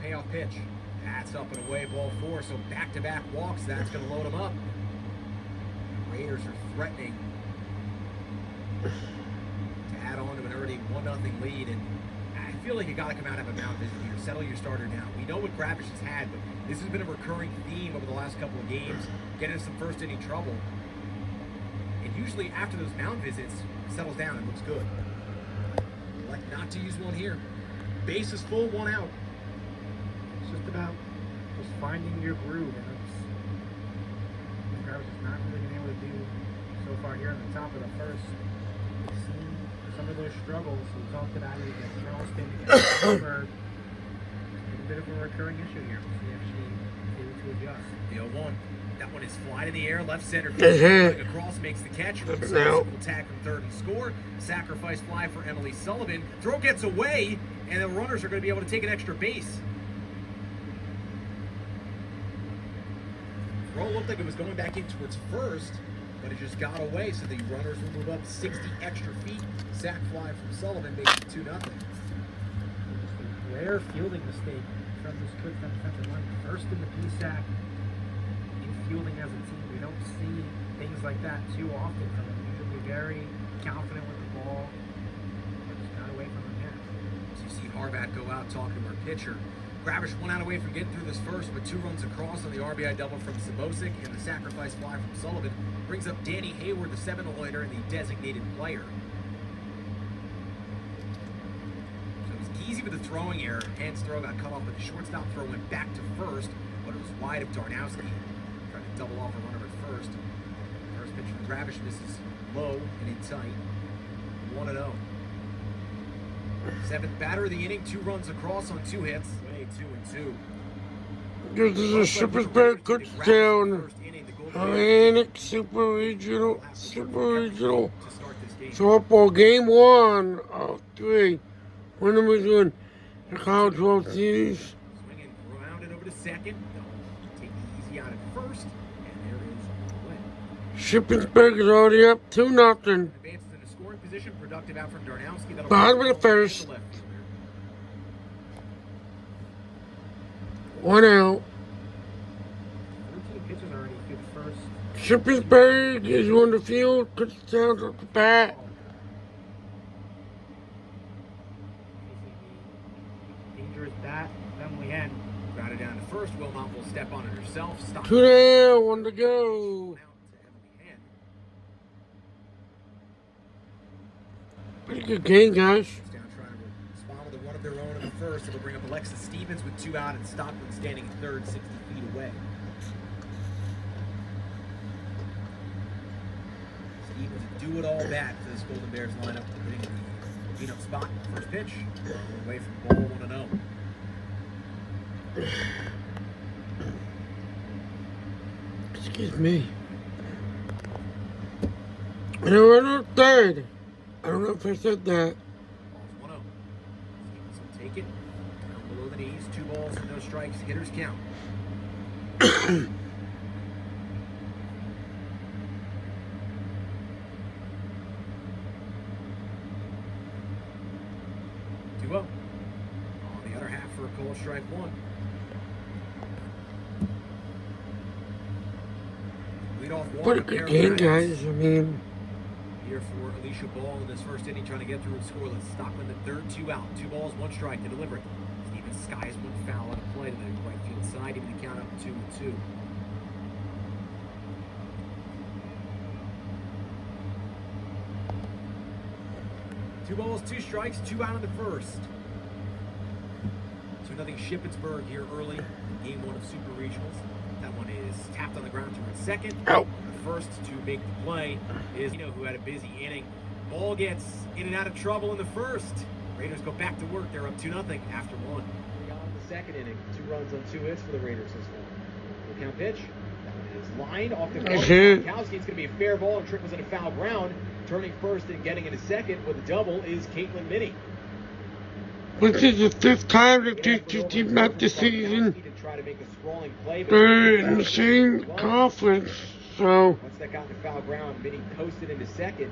Payoff pitch. That's up and away, ball 4. So back-to-back walks. That's going to load them up. Raiders are threatening to add on to an already 1-0 lead. And I feel like you got to come out and have a mound visit here. Settle your starter down. We know what Gravish has had, but this has been a recurring theme over the last couple of games. Getting into some first-inning trouble. And usually after those mound visits, it settles down and looks good. Like not to use one here. Base is full, 1 out. It's just about just finding your groove, and it's Gravish has not really been able to do so far here on the top of the first. We've seen some of those struggles. We talked about it against Charleston, against Shippensburg. It's a bit of a recurring issue here. We'll see if she's able to adjust. The 0-1. That one is fly to the air, left center field, across, makes the catch. Will tag from third and score. Sacrifice fly for Emily Sullivan. Throw gets away, and the runners are going to be able to take an extra base. Throw looked like it was going back in towards first, but it just got away, so the runners will move up 60 extra feet. Sack fly from Sullivan makes it 2-0. Just a rare fielding mistake from this KUTZTOWN defensive line. First in the PSAC. Fielding as a team, we don't see things like that too often from them. Usually very confident with the ball, but just got away from them here. So you see Harbat go out talking to our pitcher. Gravish 1 out away from getting through this first, but 2 runs across on the RBI double from Sabosic, and the sacrifice fly from Sullivan brings up Danny Hayward, the 7th hitter and the designated player. So it was easy with the throwing error. Hand's throw got cut off, but the shortstop throw went back to first, but it was wide of Darnowski. Double off a runner at first. First pitch from Gravish misses low and in tight. 1-0. 7th batter of the inning, 2 runs across on 2 hits. 2-2. This is a Shippensburg, KUTZTOWN, Atlantic Super Regional softball game 1 of 3. One number 1, the College World Series. Swinging, rounded over to second. Take it easy out at first. Shippensburg is already up 2-0. Advances in a scoring position, productive out from Darnowski. Bottom of the first. 1 out. 13 pitches already through the first. Shippensburg is on the field. KUTZTOWN's at the bat. Dangerous bat, then we end. Grounded down to first. Wilmot will step on it herself. Stop. 2 down, 1 to go. Pretty good game, guys. Down trying to respond with a run of their own in the first. It'll bring up Alexis Stevens with 2 out and Stockman standing in third, 60 feet away. Stevens a do-it-all bat for this Golden Bears lineup to bring the cleanup spot. First pitch, away from ball 1-0. Excuse me. And we're on third. I don't know if I said that. Balls 1-0. Stevens will take it. Down below the knees. 2 balls and no strikes. Hitters count. 2-0. On the other half for a call, strike 1. Lead off 1. What a good game, guys. I mean, here for Alicia Ball in this first inning, trying to get through and scoreless. Stockman the third, 2 out. 2 balls, 1 strike to deliver it. Stevens skies 1 foul out of play to the right field side, even the count up 2-2. Two balls, 2 strikes, 2 out in the first. 2-0 Shippensburg here early in game 1 of Super Regionals. That one is tapped on the ground towards second. Ow. The first to make the play is who had a busy inning. Ball gets in and out of trouble in the first. Raiders go back to work. They're up 2-0 after 1. On the second inning, 2 runs on 2 hits for the Raiders this one. Full count pitch. That one is lined off the ground. Kowski, it's going to be a fair ball and trickles into foul ground. Turning first and getting into second with a double is Caitlin Minnie. this is the 5th time the teachers team met this season. They're in the same conference, so. Once that got into foul ground, Minnie posted into second.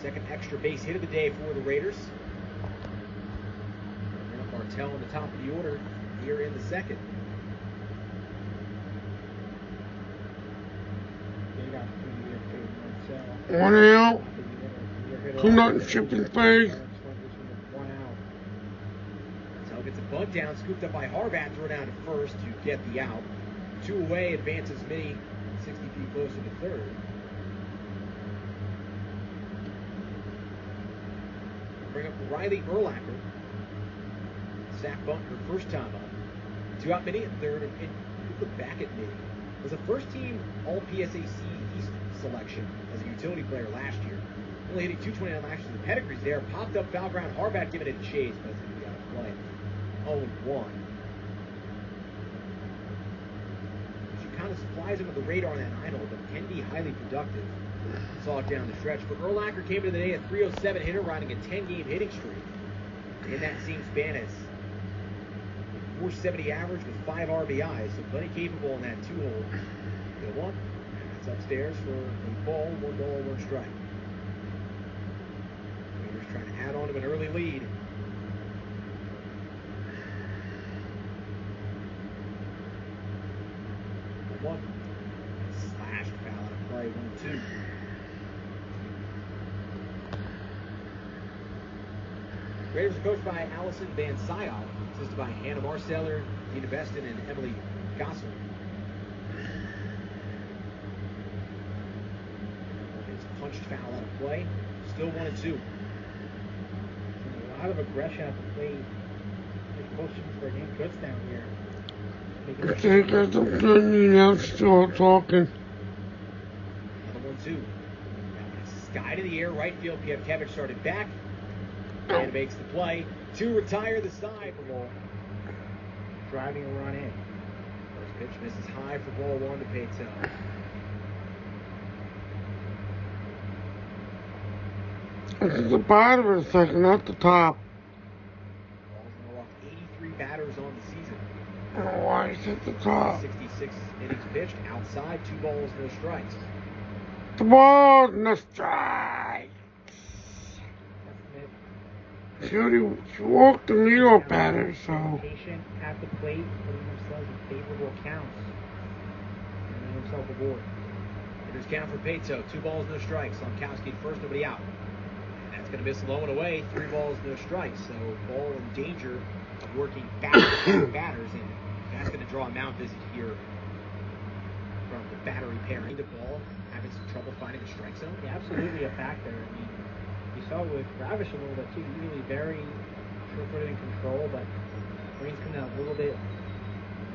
Second extra base hit of the day for the Raiders. Bring up our Martell on the top of the order here in the second. They got 3 years to Marcel. 1 out. Top of the order. 2-0 Shippensburg. 1 out. Martell gets a bunt down, scooped up by Harbat, throw down to first to get the out. 2 away, advances Minnie 60 feet closer to third. Bring up Riley Erlacher. Sack bunt her first time up. 2 out Minnie at third, and look back at Minnie. Was a first-team All-PSAC East selection as a utility player last year. Only hitting 229 last year. The pedigree's there. Popped up foul ground. Harbat giving it a chase, but it's going to be out of play. 0-1. She kind of flies under the radar on that 9-hole, but can be highly productive. Saw it down the stretch. But Erlacher came into the day at 307 hitter, riding a 10-game hitting streak. In that same span as 470 average with 5 RBIs, so plenty capable in that 2-hole. The 1. That's upstairs for a ball, 1 ball, 1 strike. Raiders trying to add on to an early lead. The 1. Slashed foul out of play, 1-2. Raiders are coached by Allison Van Syok, assisted by Hannah Marsteller, Dina Beston, and Emily Gossel. It's punched foul out of play. Still 1-2. A lot of aggression at the plate. They're pushing for game KUTZTOWN here. I think that's a good now still talking. Another 1-2. Sky to the air, right field. Pievkevich started back. And makes the play to retire the side for ball. Driving a run in. First pitch misses high for ball 1 to Paytel. This is the bottom of the second, not the top. Ball's now walked 83 batters on the season. I don't know why it's at the top. 66 innings pitched, outside, 2 balls, no strikes. The ball, no strike. She walked the leadoff batter, so. Patient at the plate, putting themselves in favorable counts. And then himself aboard. Hitters count for Pato. 2 balls, no strikes. Lankowski at first, nobody out. And that's going to miss low and away. 3 balls, no strikes. So ball in danger of working back to batters, and that's going to draw a mound visit here from the battery pairing. The ball having some trouble finding a strike zone. Yeah, absolutely a factor. I mean, you saw with Ravish a little bit too, usually very sure-footed in control, but Green's coming out a little bit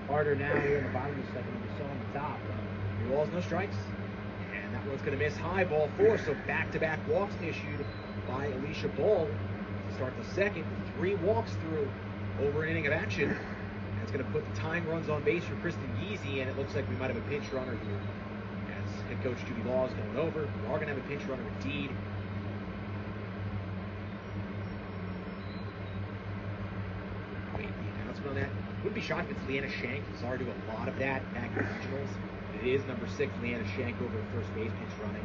harder now here in the bottom of the second than we saw on the top. 3 balls, no strikes. And that one's going to miss high, ball 4. So back-to-back walks issued by Alicia Ball to start the second. 3 walks through over an inning of action. That's going to put the tying runs on base for Kristen Geezy, and it looks like we might have a pinch runner here. As head coach Judy Law is going over, we are going to have a pinch runner indeed. On that. Wouldn't be shocked if it's Leanna Shank. Saw her do a lot of that back in regionals. It is number 6, Leanna Shank, over at first base pinch running.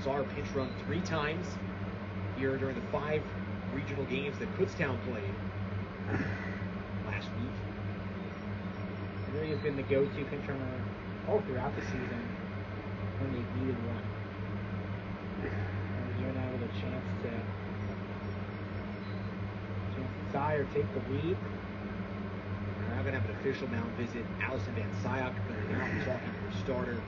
Saw her pinch run 3 times here during the 5 regional games that KUTZTOWN played last week. It really has been the go-to pinch runner all throughout the season when they needed one. And here now with a chance to tie or take the lead. We're now going to have an official mound visit. Allison Van Syok going out and talking to her starter.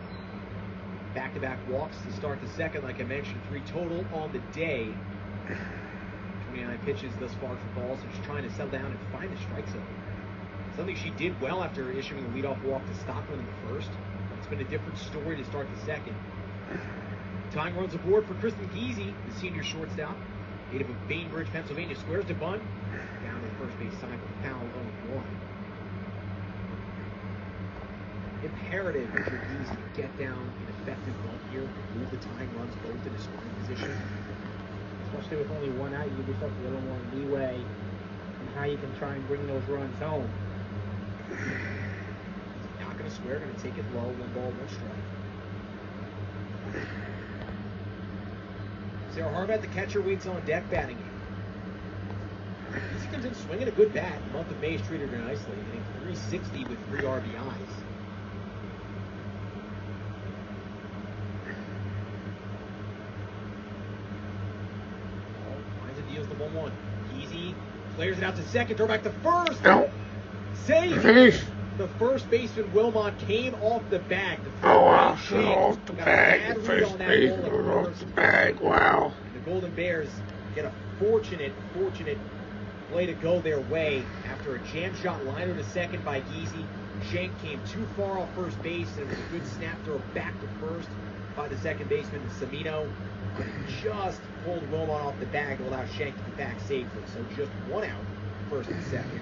Back-to-back walks to start the second, like I mentioned, 3 total on the day. 29 pitches thus far for Ball, so she's trying to settle down and find the strike zone. Something she did well after issuing a leadoff walk to Stockman in the first. It's been a different story to start the second. Tying runs aboard for Kristen Geezy, the senior shortstop. Native of Bainbridge, Pennsylvania, squares to bunt. Down to the first base side with foul 0-1. Imperative for Geezy to get down an effective bunt here, move the tying runs both in a scoring position. Especially with only 1 out, you give yourself a little more leeway in how you can try and bring those runs home. Not going to square, going to take it low, 1 ball, 1 strike. Sarah Harbat, the catcher, waits on deck batting in. He comes in swinging a good bat. The month of May is treated her nicely, hitting 360 with 3 RBIs. Finds and deals the 1-1. Easy. Flares it out to second. Throw back to first. No. Safe. The first baseman Wilmot came off the bag. Oh, wow, so off the bag. The first baseman was off the bag. Wow. The Golden Bears get a fortunate play to go their way after a jam shot liner to second by Geezy. Shank came too far off first base, and it was a good snap throw back to first by the second baseman Samino. Just pulled Wilmot off the bag to allow Shank to get back safely. So just 1 out, first and second.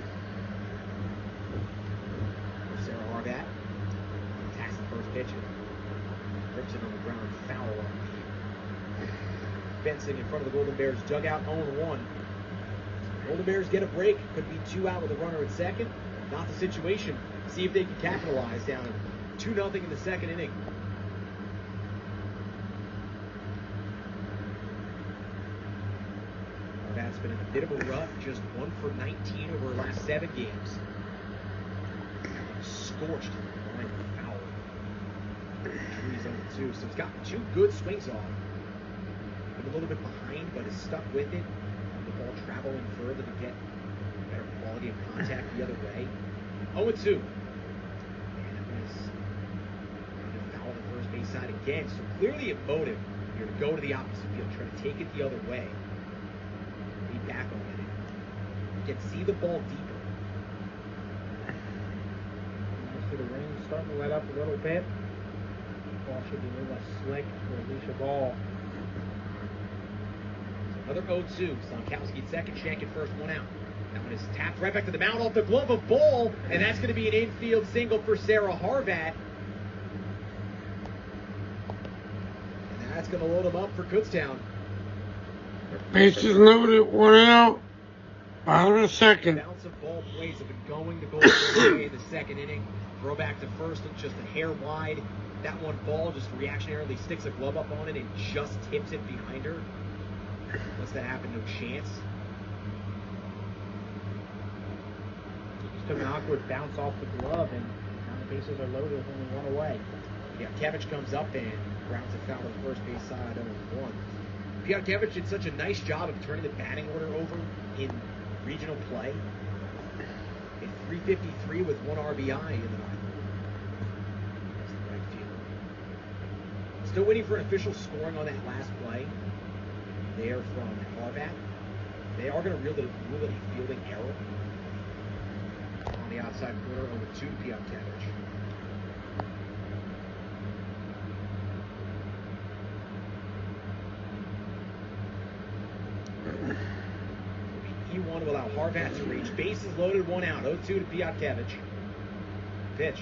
Sarah Harbat attacks the first pitch. Rips it on the ground, foul on fencing in front of the Golden Bears dugout, 0-1. Golden Bears get a break. Could be 2 out with a runner at second. Not the situation. See if they can capitalize down 2-0 in the second inning. Harbat's been in a bit of a rut. Just 1 for 19 over her last 7 games. Scorched line foul. He's 0-2, so he's got 2 good swings off. Been a little bit behind, but is stuck with it. The ball traveling further to get better quality of contact the other way. 0-2. And it was a foul on the first base side again. So clearly a motive here to go to the opposite field, try to take it the other way. Be back on it. You can see the ball deeper. The ring starting to let up a little bit. Ball should be a little less slick to release a ball. Another 0-2. Stankowski at second, Shank at first, 1 out. That one is tapped right back to the mound off the glove of Ball, and that's going to be an infield single for Sarah Harbat. And that's going to load them up for Kutztown. Bases loaded, 1 out. Bottom of the second. Bounce of ball plays have been going to go in the second inning. Throw back to first, just a hair wide. That one ball just reactionarily sticks a glove up on it and just tips it behind her. Once that happened, no chance. Just took an awkward bounce off the glove, and now the bases are loaded with only 1 away. Piotrkevich comes up and grounds a foul to the first base side, 0-1. Piotrkevich did such a nice job of turning the batting order over in regional play. Hit 353 with 1 RBI in the ninth. Right field. Still waiting for an official scoring on that last play. There from Harbat. They are going to rule it a fielding error. On the outside corner, 0-2 to Piotrkevich. E1 will allow Harbat to reach. Bases loaded, 1 out. 0-2 to Piotrkevich. Pitch.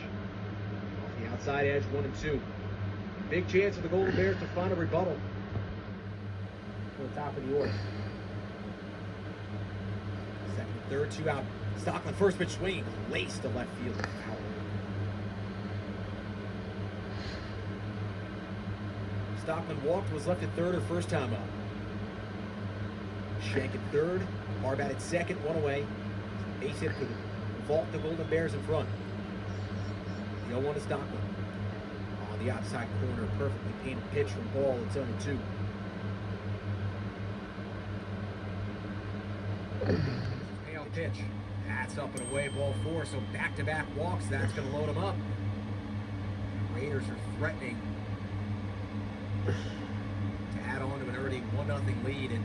Off the outside edge, 1-2. Big chance for the Golden Bears to find a rebuttal. To the top of the order. Second, third, 2 out. Stockland first pitch swinging, laced to left field. Foul. Stockland walked, was left at third her first time up. Shank at third, Harbat at second, 1 away. Base hit could vault the Golden Bears in front. The 0-1 to Stockland. On the outside corner, perfectly painted pitch from Ball, it's 0-2. Payoff pitch. That's up and away, ball 4, so back-to-back walks, that's going to load them up. Raiders are threatening to add on to an already 1-0 lead, and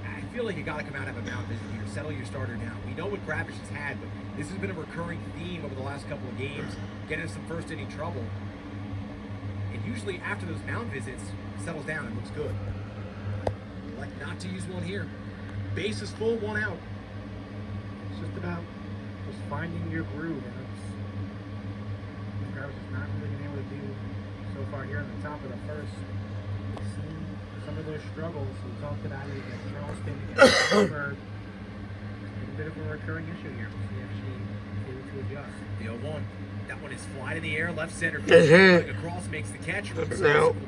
I feel like you got to come out and have a mound visit here. Settle your starter down. We know what Gravish has had, but this has been a recurring theme over the last couple of games, getting into some first-inning trouble. And usually after those mound visits, it settles down and looks good. Like not to use one here. Base is full, 1 out. It's just about just finding your groove, and it's Gravish has not really been able to do so far here on the top of the first. We've seen some of those struggles. We talked about it against Charleston, against Shippensburg. It's a bit of a recurring issue here. We'll see if she's able to adjust. The 0-1. That one is fly in the air, left center field. Across makes the catch. Will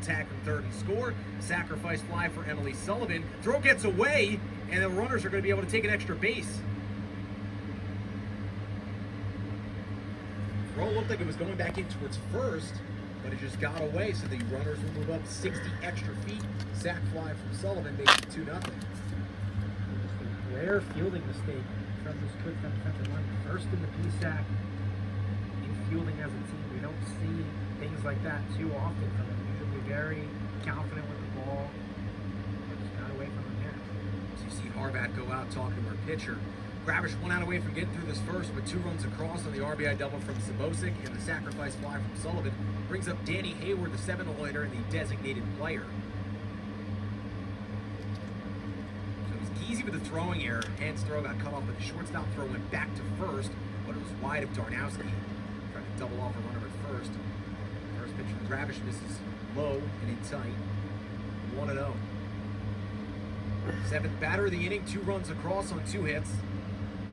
tack from third and score. Sacrifice fly for Emily Sullivan. Throw gets away, and the runners are going to be able to take an extra base. Throw looked like it was going back in towards first, but it just got away, so the runners will move up 60 extra feet. Sack fly from Sullivan makes it 2-0. Just a rare fielding mistake from this Kutztown defensive line. First in the PSAC in fielding as a team. We don't see things like that too often from them. Usually very confident with the ball. But just got away from them here. So you see Harbat go out talking to our pitcher. Gravish 1 out away from getting through this first, but 2 runs across on the RBI double from Sabosic, and the sacrifice fly from Sullivan brings up Danny Hayward, the 7th hitter and the designated player. So it was easy with the throwing error. Hand's throw got cut off, but the shortstop throw went back to first, but it was wide of Darnowski. Tried to double off a runner at first. First pitch from Gravish misses low and in tight. 1-0. 7th batter of the inning, 2 runs across on 2 hits.